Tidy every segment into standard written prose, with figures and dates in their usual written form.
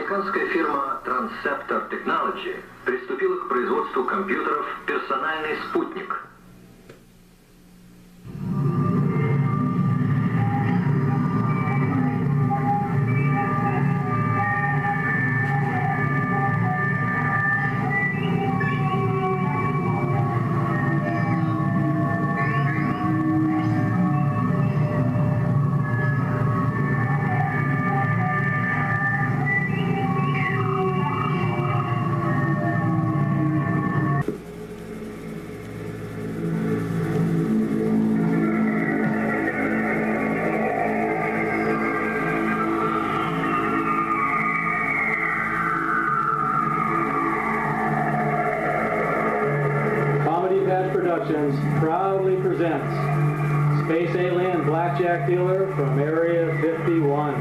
Американская фирма Transceptor Technology приступила к производству компьютеров «Персональный спутник». Proudly presents Space Alien Blackjack Dealer from Area 51.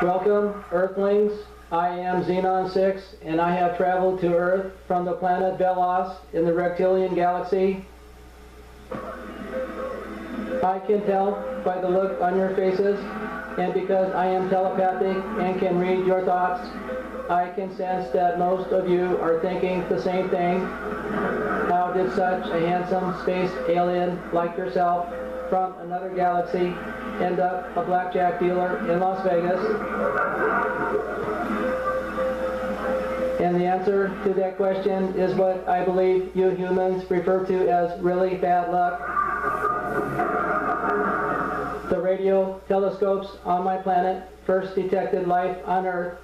Welcome, Earthlings. I am Xenon 6, and I have traveled to Earth from the planet Velos in the Reptilian Galaxy. I can tell by the look on your faces, and because I am telepathic and can read your thoughts, I can sense that most of you are thinking the same thing. How did such a handsome space alien like yourself from another galaxy end up a blackjack dealer in Las Vegas? And the answer to that question is what I believe you humans refer to as really bad luck. The radio telescopes on my planet first detected life on Earth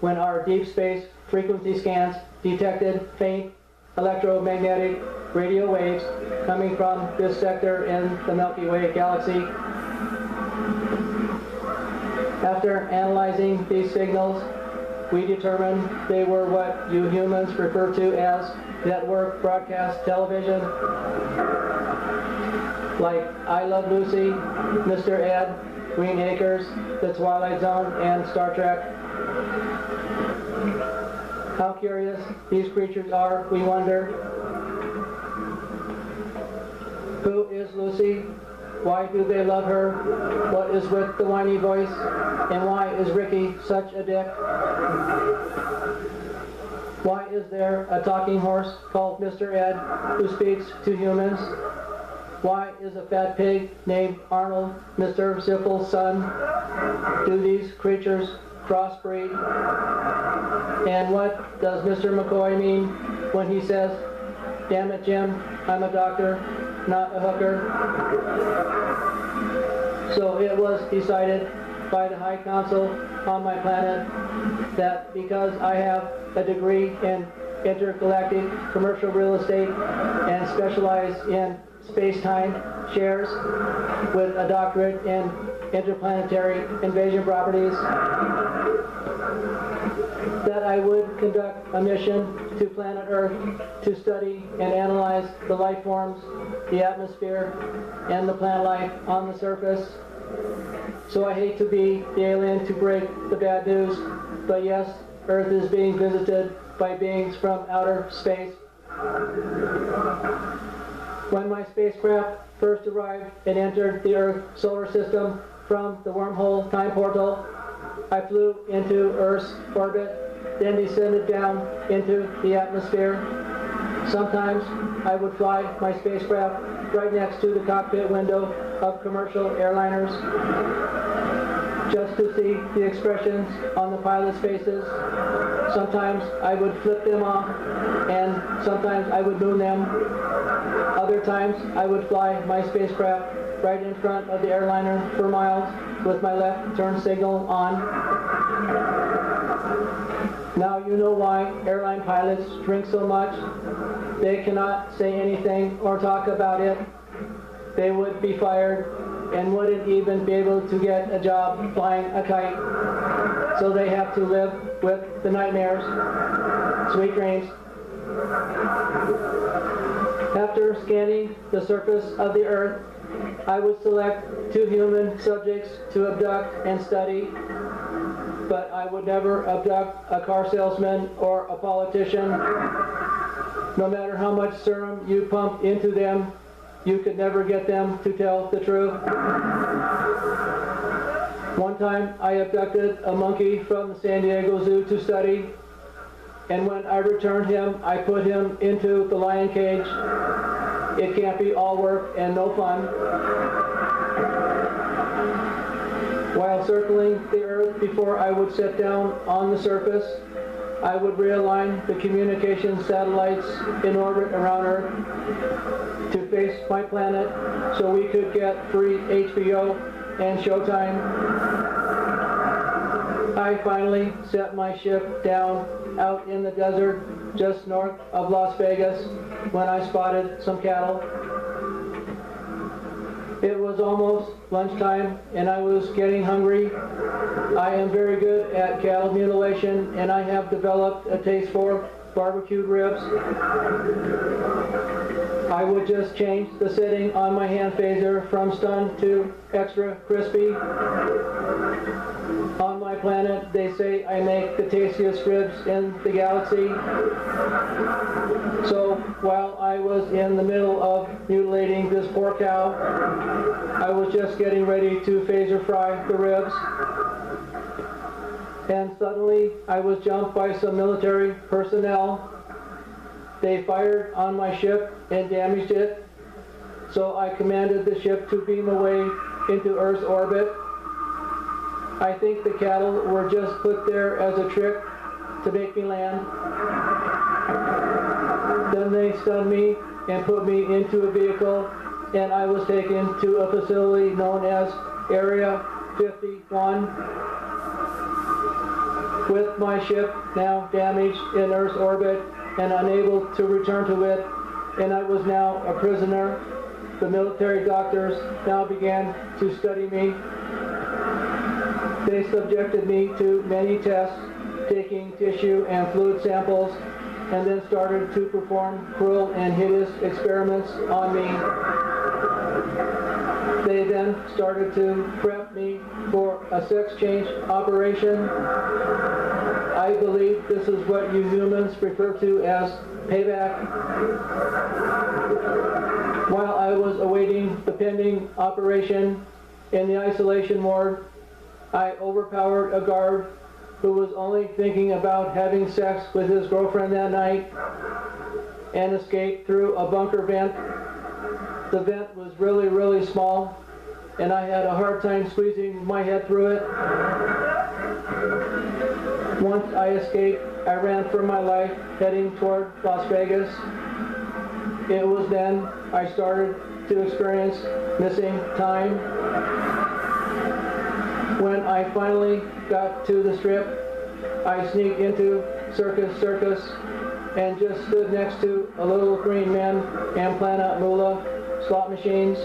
when our deep space frequency scans detected faint electromagnetic radio waves coming from this sector in the Milky Way galaxy. After analyzing these signals, we determined they were what you humans refer to as network broadcast television, like I Love Lucy, Mr. Ed, Green Acres, The Twilight Zone, and Star Trek. How curious these creatures are, we wonder. Who is Lucy? Why do they love her? What is with the whiny voice? And why is Ricky such a dick? Why is there a talking horse called Mr. Ed who speaks to humans? Why is a fat pig named Arnold Mr. Zippel's son? Do these creatures crossbreed? And what does Mr. McCoy mean when he says, "Damn it, Jim, I'm a doctor, not a hooker"? So it was decided by the High Council on my planet that because I have a degree in intergalactic commercial real estate and specialize in space-time shares with a doctorate in interplanetary invasion properties, that I would conduct a mission to planet Earth to study and analyze the life forms, the atmosphere, and the plant life on the surface. So I hate to be the alien to break the bad news, but yes, Earth is being visited by beings from outer space. When my spacecraft first arrived and entered the Earth solar system from the wormhole time portal, I flew into Earth's orbit, then descended down into the atmosphere. Sometimes I would fly my spacecraft right next to the cockpit window of commercial airliners just to see the expressions on the pilots' faces. Sometimes I would flip them off, and sometimes I would moon them. Other times I would fly my spacecraft right in front of the airliner for miles with my left turn signal on. Now you know why airline pilots drink so much. They cannot say anything or talk about it. they would be fired and wouldn't even be able to get a job flying a kite. So they have to live with the nightmares. Sweet dreams. After scanning the surface of the earth, I would select 2 human subjects to abduct and study, but I would never abduct a car salesman or a politician. No matter how much serum you pump into them, you could never get them to tell the truth. One time I abducted a monkey from the San Diego Zoo to study, and when I returned him, I put him into the lion cage. It can't be all work and no fun. While circling the earth before I would set down on the surface, I would realign the communication satellites in orbit around Earth to face my planet so we could get free HBO and Showtime. I finally set my ship down out in the desert just north of Las Vegas when I spotted some cattle. It was almost lunchtime and I was getting hungry. I am very good at cattle mutilation and I have developed a taste for barbecued ribs. I would just change the setting on my hand phaser from stun to extra crispy. On my planet, they say I make the tastiest ribs in the galaxy. So while I was in the middle of mutilating this poor cow, I was just getting ready to phaser fry the ribs. And suddenly I was jumped by some military personnel. They fired on my ship and damaged it. So I commanded the ship to beam away into Earth's orbit. I think the cattle were just put there as a trick to make me land. Then they stunned me and put me into a vehicle, and I was taken to a facility known as Area 51. With my ship now damaged in Earth's orbit and unable to return to it, and I was now a prisoner, the military doctors now began to study me. They subjected me to many tests, taking tissue and fluid samples, and then started to perform cruel and hideous experiments on me. They then started to prep me for a sex change operation. I believe this is what you humans refer to as payback. While I was awaiting the pending operation in the isolation ward, I overpowered a guard who was only thinking about having sex with his girlfriend that night and escaped through a bunker vent. The vent was really, really small, and I had a hard time squeezing my head through it. Once I escaped, I ran for my life, heading toward Las Vegas. It was then I started to experience missing time. When I finally got to the strip, I sneaked into Circus and just stood next to a little green man and Planet Moolah slot machines.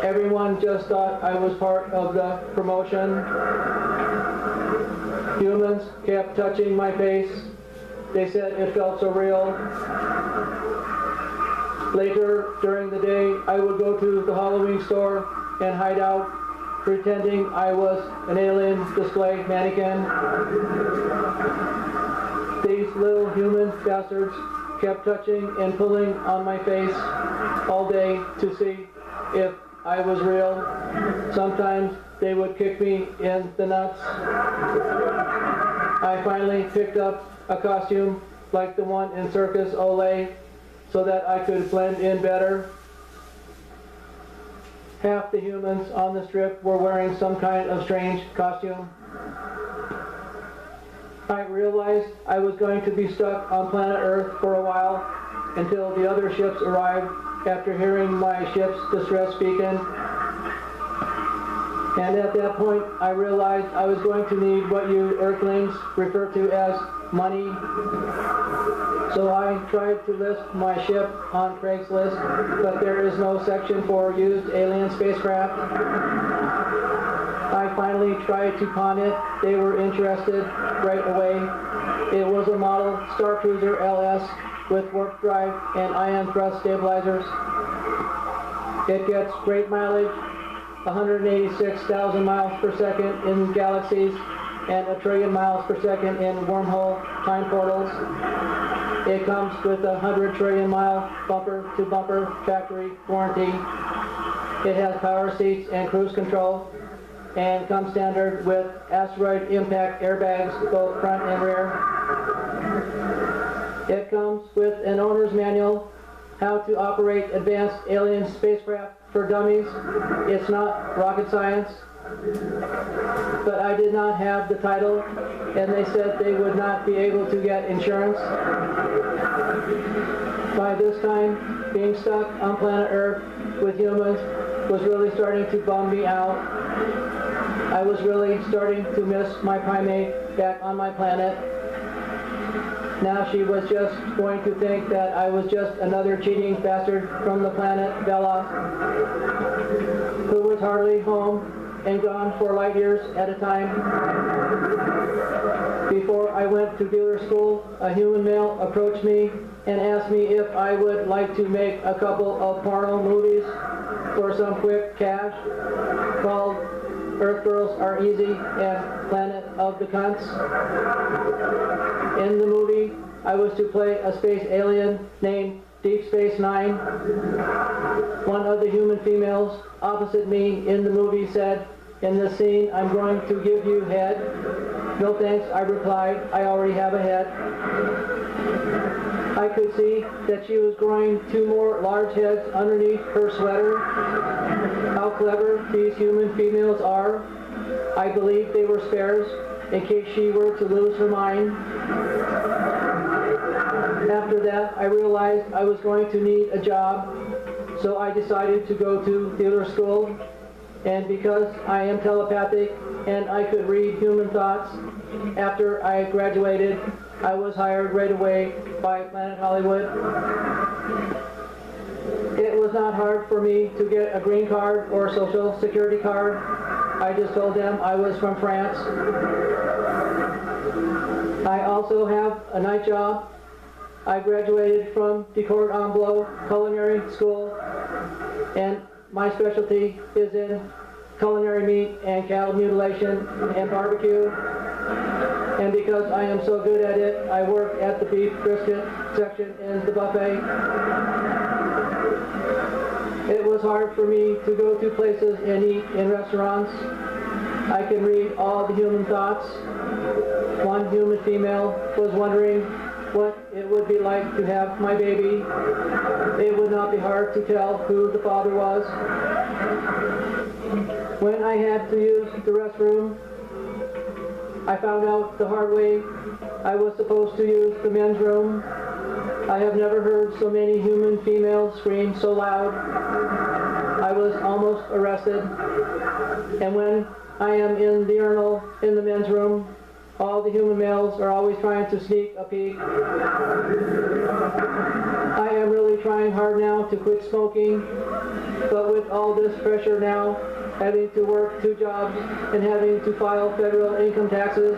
Everyone just thought I was part of the promotion. Humans kept touching my face. They said it felt so real. Later during the day, I would go to the Halloween store and hide out, pretending I was an alien display mannequin. These little human bastards kept touching and pulling on my face all day to see if I was real. Sometimes they would kick me in the nuts. I finally picked up a costume like the one in Circus Olay so that I could blend in better. Half the humans on the strip were wearing some kind of strange costume. I realized I was going to be stuck on planet Earth for a while until the other ships arrived after hearing my ship's distress beacon. And at that point, I realized I was going to need what you Earthlings refer to as money. So I tried to list my ship on Craigslist, but there is no section for used alien spacecraft. I finally tried to pawn it. They were interested right away. It was a model Star Cruiser LS with warp drive and ion thrust stabilizers. It gets great mileage, 186,000 miles per second in galaxies and 1 trillion miles per second in wormhole time portals. It comes with a 100 trillion mile bumper-to-bumper factory warranty. It has power seats and cruise control, and comes standard with asteroid impact airbags, both front and rear. It comes with an owner's manual, how to operate advanced alien spacecraft for dummies. It's not rocket science. But I did not have the title, and they said they would not be able to get insurance. By this time, being stuck on planet Earth with humans was really starting to bum me out. I was really starting to miss my primate back on my planet. Now she was just going to think that I was just another cheating bastard from the planet Bella, who was hardly home and gone for light years at a time. Before I went to dealer school, a human male approached me and asked me if I would like to make a couple of porno movies for some quick cash called Earth Girls Are Easy and Planet of the Cunts. In the movie, I was to play a space alien named Deep Space Nine. One of the human females opposite me in the movie said, "In this scene, I'm going to give you head." "No thanks," I replied. "I already have a head." I could see that she was growing 2 more large heads underneath her sweater. How clever these human females are. I believe they were spares in case she were to lose her mind. After that, I realized I was going to need a job, so I decided to go to theater school. And because I am telepathic and I could read human thoughts, after I graduated, I was hired right away by Planet Hollywood. It was not hard for me to get a green card or social security card. I just told them I was from France. I also have a night job. I graduated from the Cordon Bleu Culinary School, and my specialty is in culinary meat and cattle mutilation and barbecue. And because I am so good at it, I work at the beef brisket section in the buffet. It was hard for me to go to places and eat in restaurants. I can read all the human thoughts. One human female was wondering what it would be like to have my baby. It would not be hard to tell who the father was. When I had to use the restroom, I found out the hard way. I was supposed to use the men's room. I have never heard so many human females scream so loud. I was almost arrested. And when I am in the urinal in the men's room, all the human males are always trying to sneak a peek. I am really trying hard now to quit smoking, but with all this pressure now, having to work 2 jobs and having to file federal income taxes,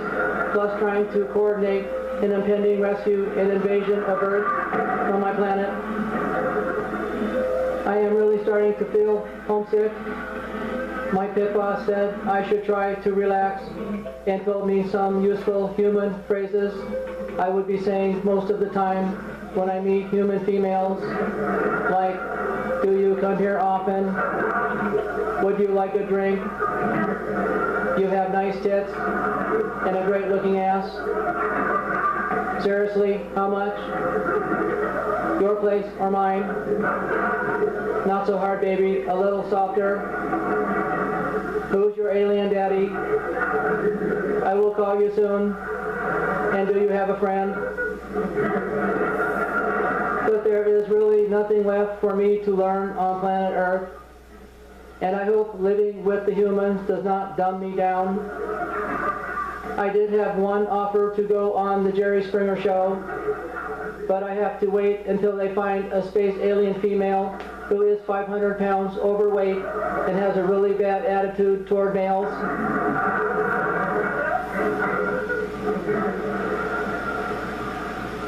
plus trying to coordinate an impending rescue and invasion of Earth from my planet, I am really starting to feel homesick. My pit boss said I should try to relax and told me some useful human phrases I would be saying most of the time when I meet human females, like, "Do you come here often? Would you like a drink? You have nice tits and a great looking ass. Seriously, how much? Your place or mine? Not so hard, baby, a little softer. Who's your alien daddy? I will call you soon. And do you have a friend?" But there is really nothing left for me to learn on planet Earth. and I hope living with the humans does not dumb me down. I did have one offer to go on the Jerry Springer show, but I have to wait until they find a space alien female who is 500 pounds overweight and has a really bad attitude toward males.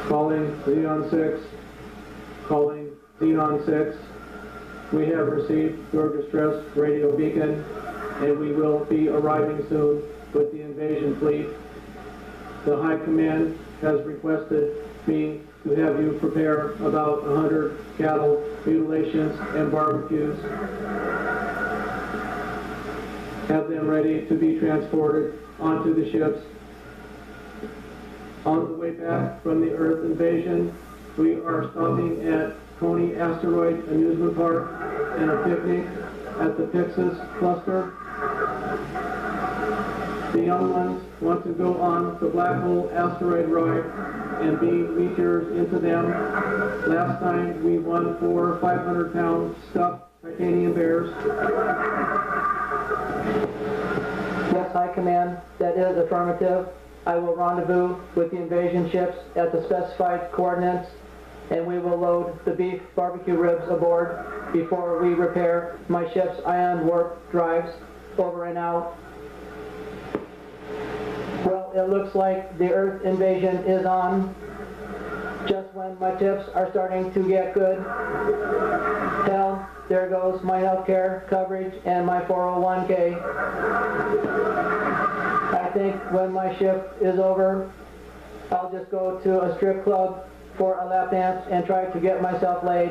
Calling Xenon 6. Calling Xenon 6. We have received your distress radio beacon, and we will be arriving soon with the invasion fleet. The High Command has requested me to have you prepare about 100 cattle mutilations and barbecues. Have them ready to be transported onto the ships. On the way back from the Earth invasion, we are stopping at Coney Asteroid Amusement Park and a picnic at the Pixis Cluster. The young ones want to go on the Black Hole Asteroid ride and beam meteors into them. Last time we won 4 500-pound stuffed titanium bears. Yes, High Command, that is affirmative. I will rendezvous with the invasion ships at the specified coordinates, and we will load the beef barbecue ribs aboard before we repair my ship's ion warp drives. Over and out. Well, it looks like the Earth invasion is on just when my tips are starting to get good. Hell, there goes my health care coverage and my 401k. I think when my shift is over, I'll just go to a strip club for a lap dance and try to get myself laid.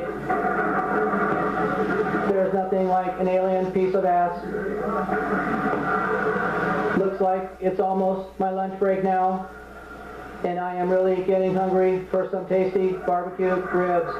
There's nothing like an alien piece of ass. Looks like it's almost my lunch break now, and I am really getting hungry for some tasty barbecue ribs.